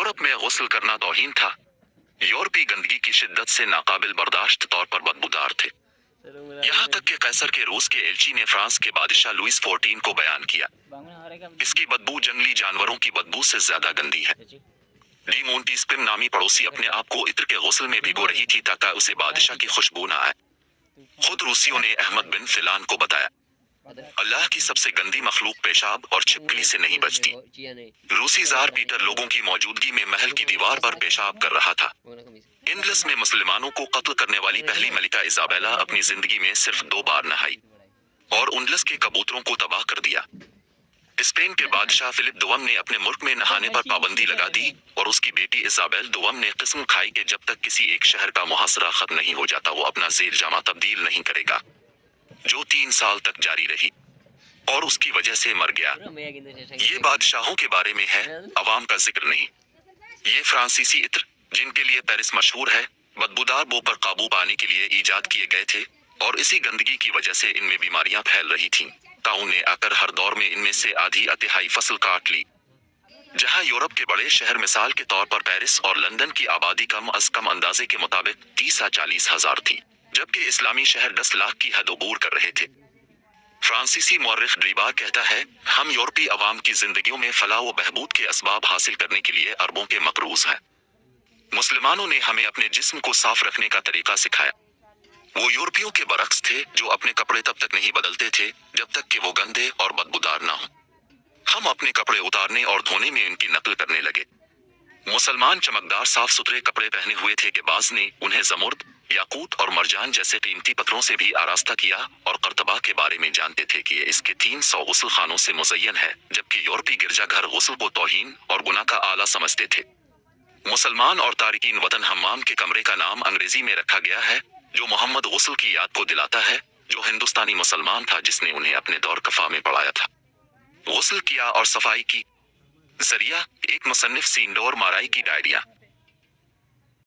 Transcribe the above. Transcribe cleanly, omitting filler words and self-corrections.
Europe में गुस्ल करना तौहीन था। यूरोपी गंदगी की शिद्दत से नाकाबिल बर्दाश्त तौर पर बदबूदार थे। यहाँ तक कि कैसर के रूस के एल्ची ने फ्रांस के बादशाह लुइस 14 को बयान किया, इसकी बदबू जंगली जानवरों की बदबू से ज्यादा गंदी है। डी मोंटीस्पिन नामी पड़ोसी अपने आप को इत्र के गुस्ल में भिगो रही थी ताकि उसे बादशाह की खुशबू न आए। खुद रूसियों ने अहमद बिन फिलान को बताया, अल्लाह की सबसे गंदी मखलूक पेशाब और छिपकली से नहीं बचती। रूसी जार पीटर लोगों की मौजूदगी में महल की दीवार पर पेशाब कर रहा था। इंग्लिस में मुसलमानों को कत्ल करने वाली पहली मलिका इजाबेला अपनी जिंदगी में सिर्फ 2 बार नहाई और उंडलस के कबूतरों को तबाह कर दिया। स्पेन के बादशाह फिलिप दुवम ने अपने मुल्क में नहाने पर पाबंदी लगा दी और उसकी बेटी इजाबेल दुवम ने किस्म खाई कि जब तक किसी एक शहर का मुहासरा खत्म नहीं हो जाता वो अपना जेर जामा तब्दील नहीं करेगा, जो 3 साल तक जारी रही और उसकी वजह से मर गया। ये बादशाहों के बारे में है, अवाम का जिक्र नहीं। ये फ्रांसीसी इत्र, जिनके लिए पेरिस मशहूर है, बदबूदार बो पर काबू पाने के लिए ईजाद किए गए थे और इसी गंदगी की वजह से इनमें बीमारियां फैल रही थीं। ताउन ने आकर हर दौर में इनमें से आधी अतिहाई फसल काट ली। जहां यूरोप के बड़े शहर मिसाल के तौर पर पेरिस और लंदन की आबादी कम अज कम अंदाजे के मुताबिक 30 से 40 हजार थी, जबकि इस्लामी शहर 10 लाख की हद अबूर कर रहे थे। फ्रांसीसी मौर्रिख ड्रीबा कहता है, हम यूरोपी अवाम की जिंदगियों में फलाह व बहबूद के असबाब हासिल करने के लिए अरबों के मकरूज हैं। मुसलमानों ने हमें अपने जिस्म को साफ रखने का तरीका सिखाया। वो यूरोपियों के बरक्स थे जो अपने कपड़े तब तक नहीं बदलते थे जब तक कि वो गंदे और बदबूदार ना हो। हम अपने कपड़े उतारने और धोने में इनकी नकल करने लगे। मुसलमान चमकदार साफ सुथरे कपड़े पहने हुए थे कि बाज ने उन्हें जमुर्द, याकूत और मरजान जैसे कीमती पत्थरों से भी आरास्ता किया और कर्तबा के बारे में जानते थे कि ये इसके 300 गुस्ल खानों से मुज़य्यन है, जबकि यूरोपी गिरजाघर गुस्ल को तौहीन और गुनाह का आला समझते थे। मुसलमान और तारिकीन वतन हम्माम के कमरे का नाम अंग्रेजी में रखा गया है, जो मोहम्मद गुस्ल की याद को दिलाता है, जो हिंदुस्तानी मुसलमान था जिसने उन्हें अपने दौर कफा में पढ़ाया था। गुस्ल किया और सफाई की जरिया, एक मुसन्निफ सीनडोर माराई की डायरिया।